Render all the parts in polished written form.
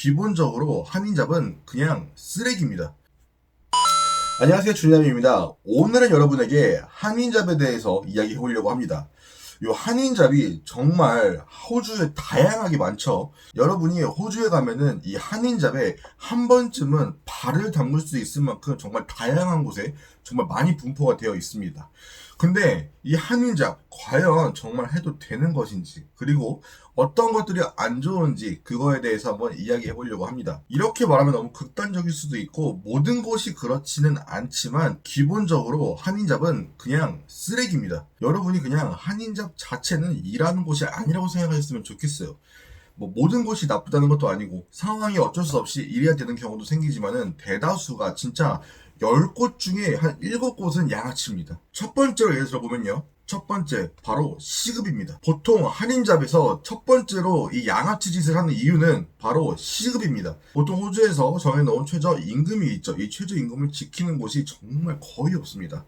기본적으로 한인잡은 그냥 쓰레기입니다. 안녕하세요, 준현입니다. 오늘은 여러분에게 한인잡에 대해서 이야기해 보려고 합니다. 이 한인잡이 정말 호주에 다양하게 많죠. 여러분이 호주에 가면은 이 한인잡에 한 번쯤은 발을 담글 수 있을 만큼 정말 다양한 곳에 정말 많이 분포가 되어 있습니다. 근데 이 한인잡 과연 정말 해도 되는 것인지, 그리고 어떤 것들이 안 좋은지 그거에 대해서 한번 이야기해 보려고 합니다. 이렇게 말하면 너무 극단적일 수도 있고 모든 곳이 그렇지는 않지만 기본적으로 한인잡은 그냥 쓰레기입니다. 여러분이 그냥 한인잡 자체는 일하는 곳이 아니라고 생각하셨으면 좋겠어요. 뭐 모든 곳이 나쁘다는 것도 아니고 상황이 어쩔 수 없이 일해야 되는 경우도 생기지만은 대다수가 진짜 10곳 중에 한 7곳은 양아치입니다. 첫 번째로 예를 들어보면요. 첫 번째, 바로 시급입니다. 보통 한인잡에서 첫 번째로 이 양아치 짓을 하는 이유는 바로 시급입니다. 보통 호주에서 정해놓은 최저임금이 있죠. 이 최저임금을 지키는 곳이 정말 거의 없습니다.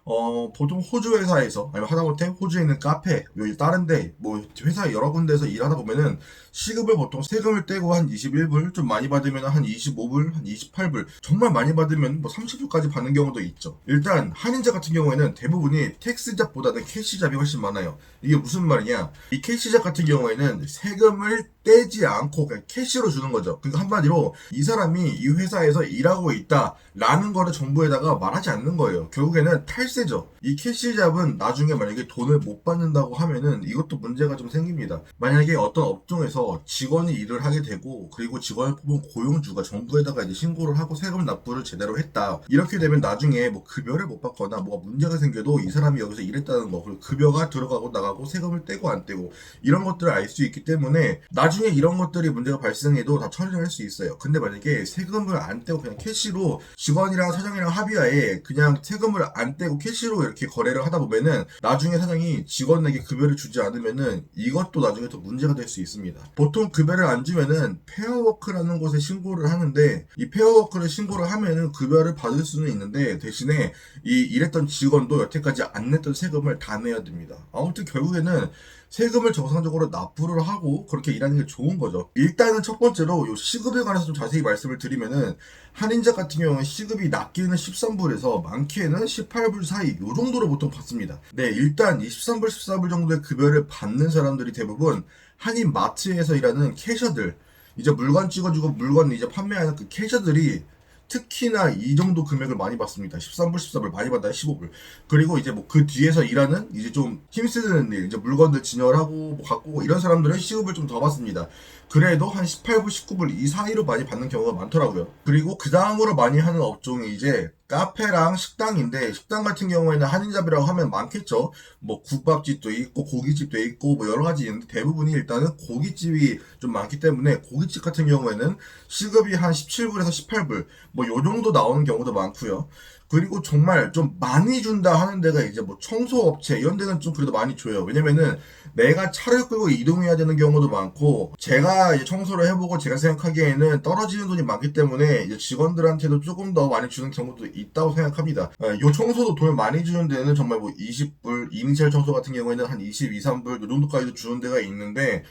보통 호주 회사에서, 아니면 하다못해 호주에 있는 카페, 다른데, 회사 여러 군데에서 일하다 보면은, 시급을 보통 세금을 떼고 한 21불, 좀 많이 받으면 한 25불, 한 28불, 정말 많이 받으면 30불까지 받는 경우도 있죠. 일단, 한인잡 같은 경우에는 대부분이 텍스잡보다는 캐시잡이 훨씬 많아요. 이게 무슨 말이냐? 이 캐시잡 같은 경우에는 세금을 떼지 않고 그냥 캐시로 주는 거죠. 그러니까 한마디로 이 사람이 이 회사에서 일하고 있다라는 거를 정부에다가 말하지 않는 거예요. 결국에는 탈세죠. 이 캐시잡은 나중에 만약에 돈을 못 받는다고 하면은 이것도 문제가 좀 생깁니다. 만약에 어떤 업종에서 직원이 일을 하게 되고 그리고 직원을 뽑은 고용주가 정부에다가 이제 신고를 하고 세금 납부를 제대로 했다. 이렇게 되면 나중에 뭐 급여를 못 받거나 뭐가 문제가 생겨도 이 사람이 여기서 일했다는 거, 그리고 급여가 들어가고 나가고 세금을 떼고 안 떼고 이런 것들을 알 수 있기 때문에 나중에 이런 것들이 문제가 발생해도 다 처리를 할 수 있어요. 근데 만약에 세금을 안 떼고 그냥 캐시로 직원이랑 사장이랑 합의하에 그냥 세금을 안 떼고 캐시로 이렇게 거래를 하다 보면은 나중에 사장이 직원에게 급여를 주지 않으면은 이것도 나중에 또 문제가 될 수 있습니다. 보통 급여를 안 주면은 페어워크라는 곳에 신고를 하는데 이 페어워크를 신고를 하면은 급여를 받을 수는 있는데 대신에 이 일했던 직원도 여태까지 안 냈던 세금을 다 내야 됩니다. 아무튼 결국에는 세금을 정상적으로 납부를 하고 그렇게 일하는 게 좋은 거죠. 일단은 첫 번째로 요 시급에 관해서 좀 자세히 말씀을 드리면은 한인잡 같은 경우는 시급이 낮게는 13불에서 많게는 18불 사이 요 정도로 보통 받습니다. 네, 일단 이 13불, 14불 정도의 급여를 받는 사람들이 대부분 한인 마트에서 일하는 캐셔들, 이제 물건 찍어주고 물건 이제 판매하는 그 캐셔들이 특히나 이 정도 금액을 많이 받습니다. 13불, 14불 많이 받아요. 15불. 그리고 이제 뭐 그 뒤에서 일하는 이제 좀 힘쓰는 일, 이제 물건들 진열하고 뭐 갖고 오고 이런 사람들은 시급을 좀 더 받습니다. 그래도 한 18불, 19불 이 사이로 많이 받는 경우가 많더라고요. 그리고 그 다음으로 많이 하는 업종이 이제 카페랑 식당인데 식당 같은 경우에는 한인잡이라고 하면 많겠죠. 뭐 국밥집도 있고 고깃집도 있고 뭐 여러 가지 있는데 대부분이 일단은 고깃집이 좀 많기 때문에 고깃집 같은 경우에는 시급이 한 17불에서 18불 뭐 요 정도 나오는 경우도 많고요. 그리고 정말 좀 많이 준다 하는 데가 이제 뭐 청소업체 이런 데는 좀 그래도 많이 줘요. 왜냐면은 내가 차를 끌고 이동해야 되는 경우도 많고 제가 이제 청소를 해보고 제가 생각하기에는 떨어지는 돈이 많기 때문에 이제 직원들한테도 조금 더 많이 주는 경우도 있다고 생각합니다. 요 청소도 돈을 많이 주는 데는 정말 뭐 20불, 이니셜 청소 같은 경우에는 한 22, 3불 요 정도까지도 주는 데가 있는데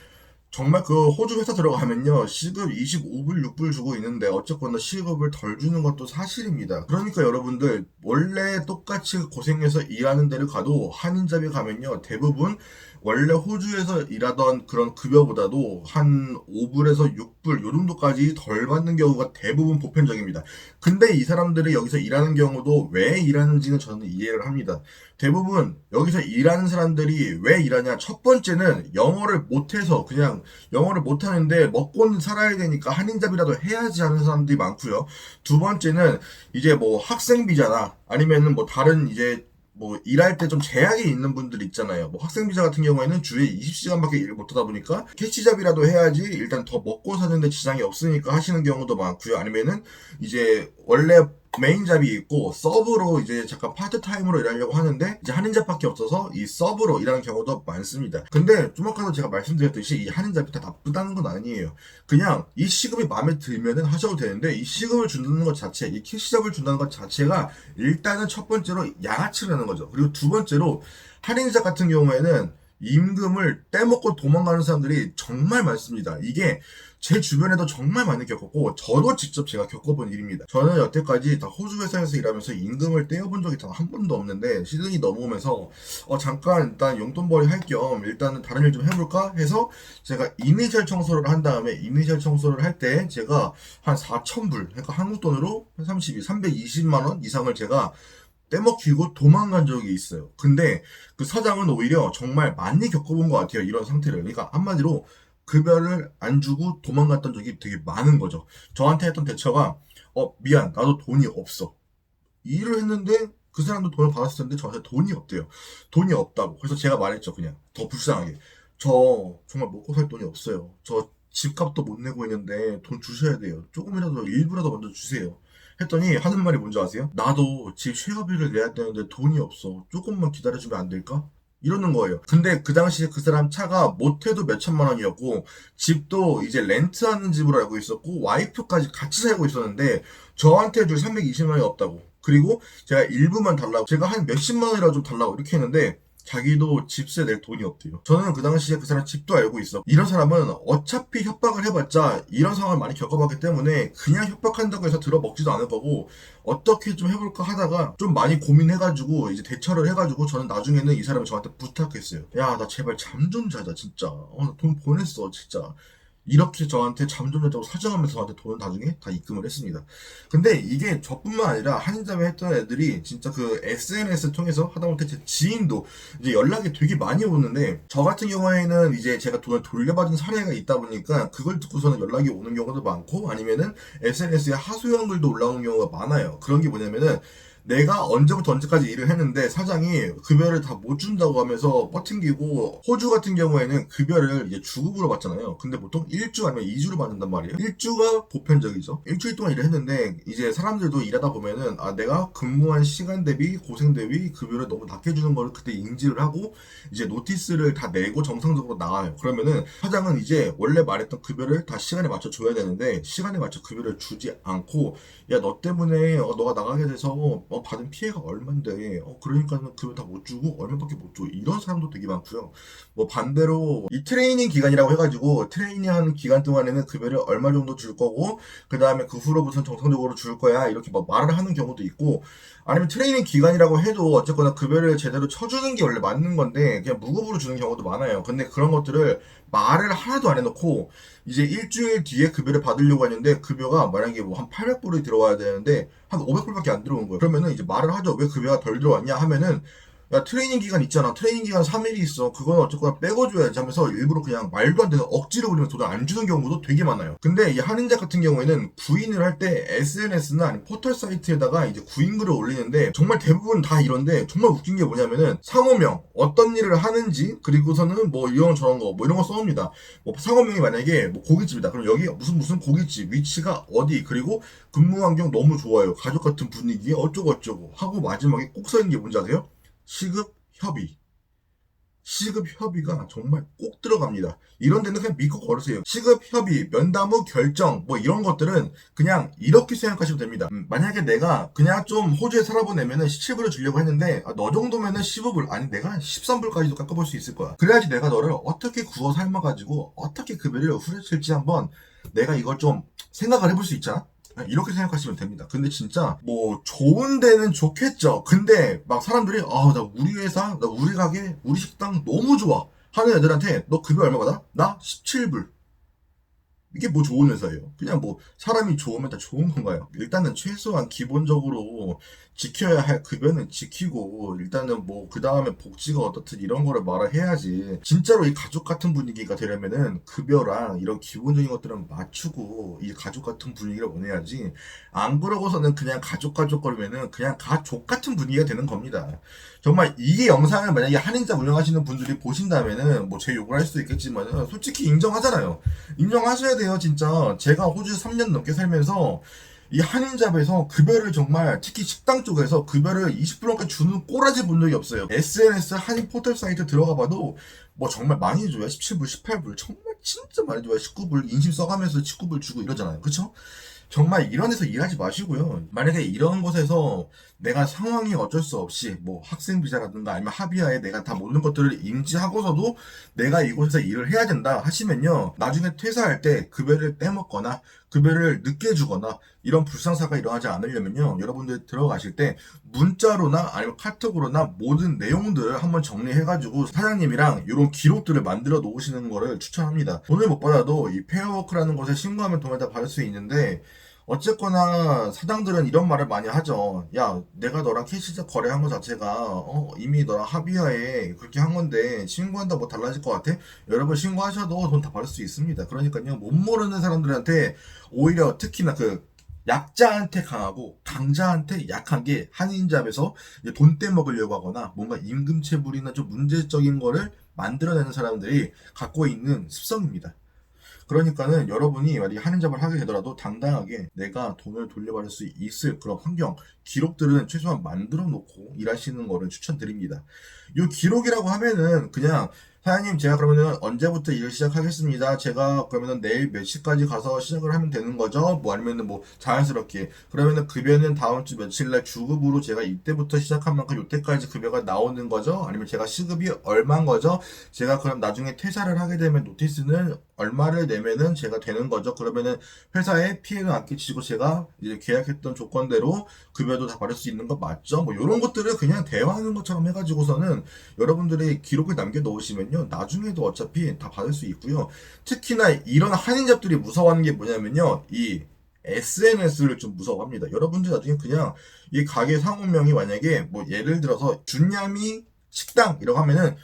정말 그 호주 회사 들어가면요 시급 25불 6불 주고 있는데 어쨌거나 시급을 덜 주는 것도 사실입니다. 그러니까 여러분들 원래 똑같이 고생해서 일하는 데를 가도 한인잡에 가면요 대부분 원래 호주에서 일하던 그런 급여보다도 한 5불에서 6불 요 정도까지 덜 받는 경우가 대부분 보편적입니다. 근데 이 사람들이 여기서 일하는 경우도 왜 일하는지는 저는 이해를 합니다. 대부분 여기서 일하는 사람들이 왜 일하냐? 첫 번째는 영어를 못해서 그냥 영어를 못하는데 먹고는 살아야 되니까 한인잡이라도 해야지 하는 사람들이 많고요. 두 번째는 이제 뭐 학생 비자나 아니면은 뭐 다른 이제 뭐 일할 때 좀 제약이 있는 분들 있잖아요. 뭐 학생 비자 같은 경우에는 주에 20시간밖에 일을 못하다 보니까 캐치잡이라도 해야지 일단 더 먹고 사는데 지장이 없으니까 하시는 경우도 많고요. 아니면은 이제 원래 메인 잡이 있고 서브로 이제 잠깐 파트타임으로 일하려고 하는데 이제 한인잡밖에 없어서 이 서브로 일하는 경우도 많습니다. 근데 좀 아까도 제가 말씀드렸듯이 이 한인잡이 다 나쁘다는 건 아니에요. 그냥 이 시급이 마음에 들면은 하셔도 되는데 이 시급을 준다는 것 자체, 이 캐시잡을 준다는 것 자체가 일단은 첫 번째로 양아치라는 거죠. 그리고 두 번째로 한인잡 같은 경우에는 임금을 떼먹고 도망가는 사람들이 정말 많습니다. 이게 제 주변에도 정말 많이 겪었고 저도 직접 제가 겪어본 일입니다. 저는 여태까지 다 호주 회사에서 일하면서 임금을 떼어본 적이 단 한 번도 없는데 시즌이 넘어오면서 잠깐 일단 용돈벌이 할 겸 일단은 다른 일 좀 해볼까 해서 제가 이니셜 청소를 한 다음에 이니셜 청소를 할 때 제가 한 4,000불 그러니까 한국 돈으로 320만 원 이상을 제가 떼먹히고 도망간 적이 있어요. 근데 그 사장은 오히려 정말 많이 겪어본 것 같아요. 이런 상태를. 그러니까 한마디로 급여를 안 주고 도망갔던 적이 되게 많은 거죠. 저한테 했던 대처가 미안 나도 돈이 없어. 일을 했는데 그 사람도 돈을 받았을 텐데 저한테 돈이 없대요. 돈이 없다고. 그래서 제가 말했죠. 그냥 더 불쌍하게. 저 정말 먹고 살 돈이 없어요. 저 집값도 못 내고 있는데 돈 주셔야 돼요. 조금이라도 일부라도 먼저 주세요. 했더니 하는 말이 뭔지 아세요? 나도 집 쉐어비를 내야 되는데 돈이 없어. 조금만 기다려주면 안 될까? 이러는 거예요. 근데 그 당시에 그 사람 차가 못해도 몇 천만 원이었고 집도 이제 렌트하는 집으로 알고 있었고 와이프까지 같이 살고 있었는데 저한테 줄 320만 원이 없다고. 그리고 제가 일부만 달라고 제가 한 몇십만 원이라도 좀 달라고 이렇게 했는데 자기도 집세 낼 돈이 없대요. 저는 그 당시에 그 사람 집도 알고 있어. 이런 사람은 어차피 협박을 해봤자 이런 상황을 많이 겪어봤기 때문에 그냥 협박한다고 해서 들어먹지도 않을 거고 어떻게 좀 해볼까 하다가 좀 많이 고민해가지고 이제 대처를 해가지고 저는 나중에는 이 사람이 저한테 부탁했어요. 야, 나 제발 잠 좀 자자 진짜. 나 돈 보냈어 진짜. 이렇게 저한테 잠 좀 자자고 사정하면서 저한테 돈을 나중에 다 입금을 했습니다. 근데 이게 저뿐만 아니라 한인잡에 했던 애들이 진짜 그 SNS 통해서 하다못해 제 지인도 이제 연락이 되게 많이 오는데 저 같은 경우에는 이제 제가 돈을 돌려받은 사례가 있다 보니까 그걸 듣고서는 연락이 오는 경우도 많고 아니면은 SNS에 하소연 글도 올라오는 경우가 많아요. 그런 게 뭐냐면은 내가 언제부터 언제까지 일을 했는데 사장이 급여를 다 못 준다고 하면서 뻗팅기고 호주 같은 경우에는 급여를 이제 주급으로 받잖아요. 근데 보통 1주 아니면 2주로 받는단 말이에요. 1주가 보편적이죠. 일주일 동안 일을 했는데 이제 사람들도 일하다 보면은 내가 근무한 시간 대비 고생 대비 급여를 너무 낮게 주는 거를 그때 인지를 하고 이제 노티스를 다 내고 정상적으로 나와요. 그러면은 사장은 이제 원래 말했던 급여를 다 시간에 맞춰 줘야 되는데 시간에 맞춰 급여를 주지 않고 야 너 때문에 너가 나가게 돼서 받은 피해가 얼만데 그러니까는 급여 다 못 주고 얼마밖에 못 줘 이런 사람도 되게 많고요. 뭐 반대로 이 트레이닝 기간이라고 해가지고 트레이닝하는 기간 동안에는 급여를 얼마 정도 줄 거고 그 다음에 그 후로부터는 정상적으로 줄 거야 이렇게 막 말을 하는 경우도 있고 아니면 트레이닝 기간이라고 해도 어쨌거나 급여를 제대로 쳐주는 게 원래 맞는 건데 그냥 무급으로 주는 경우도 많아요. 근데 그런 것들을 말을 하나도 안 해놓고 이제 일주일 뒤에 급여를 받으려고 하는데 급여가 만약에 뭐 한 800불이 들어와야 되는데 한 500불밖에 안 들어오는 거예요. 그러면은 이제 말을 하죠. 왜 급여가 덜 들어왔냐 하면은 야 트레이닝 기간 있잖아. 트레이닝 기간 3일이 있어. 그건 어쨌거나 빼고줘야지 하면서 일부러 그냥 말도 안 되는 억지로 부리면서 돈을 안 주는 경우도 되게 많아요. 근데 이 한인자 같은 경우에는 구인을 할 때 SNS나 아니면 포털 사이트에다가 이제 구인글을 올리는데 정말 대부분 다 이런데 정말 웃긴 게 뭐냐면은 상호명 어떤 일을 하는지 그리고서는 뭐 이런 저런 거 뭐 이런 거 써옵니다. 뭐 상호명이 만약에 뭐 고깃집이다. 그럼 여기 무슨 고깃집 위치가 어디 그리고 근무 환경 너무 좋아요. 가족 같은 분위기 어쩌고 어쩌고 하고 마지막에 꼭 써 있는 게 뭔지 아세요? 시급 협의. 시급 협의가 정말 꼭 들어갑니다. 이런 데는 그냥 믿고 걸으세요. 시급 협의, 면담 후 결정, 뭐 이런 것들은 그냥 이렇게 생각하시면 됩니다. 만약에 내가 그냥 좀 호주에 살아보내면은 17불을 주려고 했는데, 너 정도면은 15불, 아니 내가 13불까지도 깎아볼 수 있을 거야. 그래야지 내가 너를 어떻게 구워 삶아가지고 어떻게 급여를 후려칠지 한번 내가 이걸 좀 생각을 해볼 수 있잖아? 이렇게 생각하시면 됩니다. 근데 진짜 뭐 좋은 데는 좋겠죠. 근데 막 사람들이 나 우리 회사, 나 우리 가게, 우리 식당 너무 좋아 하는 애들한테 너 급여 얼마 받아? 나 17불. 이게 뭐 좋은 회사예요. 그냥 뭐 사람이 좋으면 다 좋은 건가요? 일단은 최소한 기본적으로 지켜야 할 급여는 지키고 일단은 뭐 그 다음에 복지가 어떻든 이런 거를 말을 해야지. 진짜로 이 가족 같은 분위기가 되려면은 급여랑 이런 기본적인 것들은 맞추고 이 가족 같은 분위기를 원해야지. 안 그러고서는 그냥 가족거리면은 그냥 가족 같은 분위기가 되는 겁니다. 정말 이 영상을 만약에 한인자 운영하시는 분들이 보신다면은 뭐 제 욕을 할 수도 있겠지만은 솔직히 인정하잖아요. 인정하셔야 돼요, 진짜. 제가 호주 3년 넘게 살면서 이 한인잡에서 급여를 정말 특히 식당 쪽에서 급여를 20%까지 주는 꼬라지 본 적이 없어요. SNS 한인 포털 사이트 들어가 봐도 뭐 정말 많이 줘요. 17불, 18불. 정말 진짜 많이 줘요. 19불 인심 써가면서 19불 주고 이러잖아요. 그쵸? 정말 이런 데서 일하지 마시고요. 만약에 이런 곳에서 내가 상황이 어쩔 수 없이 뭐 학생 비자라든가 아니면 합의하에 내가 다 모든 것들을 인지하고서도 내가 이곳에서 일을 해야 된다 하시면요. 나중에 퇴사할 때 급여를 떼먹거나 급여를 늦게 주거나 이런 불상사가 일어나지 않으려면요. 여러분들 들어가실 때 문자로나 아니면 카톡으로나 모든 내용들을 한번 정리해가지고 사장님이랑 이런 기록들을 만들어 놓으시는 거를 추천합니다. 돈을 못 받아도 이 페어워크라는 곳에 신고하면 돈을 다 받을 수 있는데 어쨌거나 사장들은 이런 말을 많이 하죠. 야, 내가 너랑 캐시적 거래한 거 자체가 이미 너랑 합의하에 그렇게 한 건데 신고한다 뭐 달라질 것 같아? 여러분 신고하셔도 돈 다 받을 수 있습니다. 그러니까요. 못 모르는 사람들한테 오히려 특히나 그 약자한테 강하고 강자한테 약한 게 한인잡에서 돈 떼먹으려고 하거나 뭔가 임금체불이나 좀 문제적인 거를 만들어내는 사람들이 갖고 있는 습성입니다. 그러니까는 여러분이 만약에 한인잡을 하게 되더라도 당당하게 내가 돈을 돌려받을 수 있을 그런 환경, 기록들은 최소한 만들어 놓고 일하시는 거를 추천드립니다. 이 기록이라고 하면은 그냥 사장님 제가 그러면은 언제부터 일을 시작하겠습니다. 제가 그러면은 내일 몇 시까지 가서 시작을 하면 되는 거죠? 뭐 아니면은 뭐 자연스럽게 그러면은 급여는 다음 주 며칠 날 주급으로 제가 이때부터 시작한 만큼 요때까지 급여가 나오는 거죠? 아니면 제가 시급이 얼마인 거죠? 제가 그럼 나중에 퇴사를 하게 되면 노티스는 얼마를 내면은 제가 되는 거죠. 그러면은 회사에 피해는 안 끼치고 제가 이제 계약했던 조건대로 급여도 다 받을 수 있는 거 맞죠? 뭐 이런 것들을 그냥 대화하는 것처럼 해가지고서는 여러분들이 기록을 남겨 놓으시면요. 나중에도 어차피 다 받을 수 있고요. 특히나 이런 한인잡들이 무서워하는 게 뭐냐면요. 이 SNS를 좀 무서워합니다. 여러분들 나중에 그냥 이 가게 상호명이 만약에 뭐 예를 들어서 준야미 식당이라고 하면은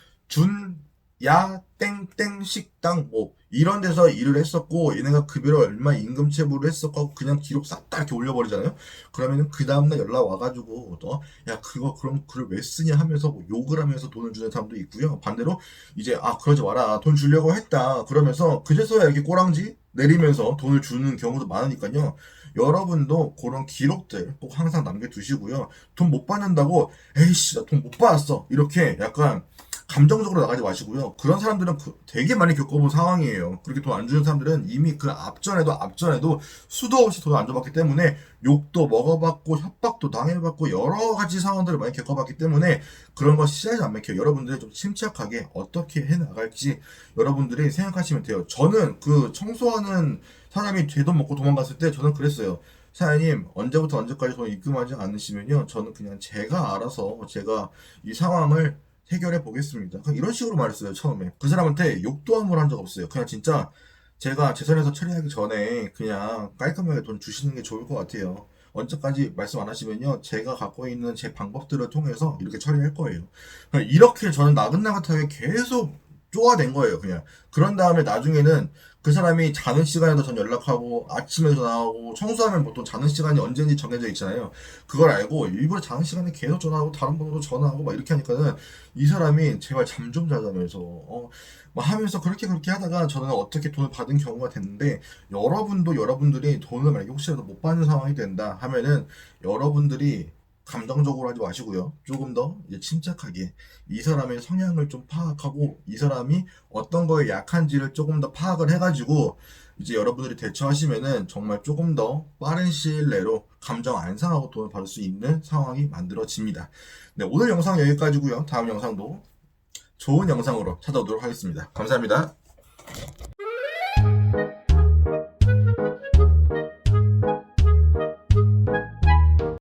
준야 땡땡 식당 뭐 이런 데서 일을 했었고 얘네가 급여를 얼마 임금 체불을 했었고 그냥 기록 싹 다 이렇게 올려버리잖아요. 그러면은 그 다음날 연락 와가지고 야 그거 그럼 글을 왜 쓰냐 하면서 뭐 욕을 하면서 돈을 주는 사람도 있고요. 반대로 이제 그러지 마라 돈 주려고 했다 그러면서 그제서야 이렇게 꼬랑지 내리면서 돈을 주는 경우도 많으니까요. 여러분도 그런 기록들 꼭 항상 남겨두시고요. 돈 못 받는다고 에이씨 나 돈 못 받았어 이렇게 약간 감정적으로 나가지 마시고요. 그런 사람들은 되게 많이 겪어본 상황이에요. 그렇게 돈 안 주는 사람들은 이미 그 앞전에도 수도 없이 돈 안 줘봤기 때문에 욕도 먹어봤고 협박도 당해봤고 여러 가지 상황들을 많이 겪어봤기 때문에 그런 거 시야에 안 맥혀요. 여러분들이 좀 침착하게 어떻게 해나갈지 여러분들이 생각하시면 돼요. 저는 그 청소하는 사람이 제 돈 먹고 도망갔을 때 저는 그랬어요. 사장님 언제부터 언제까지 돈 입금하지 않으시면요 저는 그냥 제가 알아서 제가 이 상황을 해결해 보겠습니다. 그냥 이런 식으로 말했어요, 처음에. 그 사람한테 욕도 한 번 한 적 없어요. 그냥 진짜 제가 재산에서 처리하기 전에 그냥 깔끔하게 돈 주시는 게 좋을 것 같아요. 언제까지 말씀 안 하시면요. 제가 갖고 있는 제 방법들을 통해서 이렇게 처리할 거예요. 그냥 이렇게 저는 나긋나긋하게 계속 쪼아낸 거예요, 그냥. 그런 다음에 나중에는 그 사람이 자는 시간에도 전 연락하고 아침에 전화하고 청소하면 보통 자는 시간이 언제인지 정해져 있잖아요. 그걸 알고 일부러 자는 시간에 계속 전화하고 다른 번호로 전화하고 막 이렇게 하니까는 이 사람이 제발 잠 좀 자자면서 막 하면서 그렇게 하다가 저는 어떻게 돈을 받은 경우가 됐는데 여러분도 여러분들이 돈을 만약에 혹시라도 못 받는 상황이 된다 하면은 여러분들이 감정적으로 하지 마시고요. 조금 더 이제 침착하게 이 사람의 성향을 좀 파악하고 이 사람이 어떤 거에 약한지를 조금 더 파악을 해가지고 이제 여러분들이 대처하시면은 정말 조금 더 빠른 시일 내로 감정 안 상하고 돈을 받을 수 있는 상황이 만들어집니다. 네, 오늘 영상 여기까지고요. 다음 영상도 좋은 영상으로 찾아오도록 하겠습니다. 감사합니다.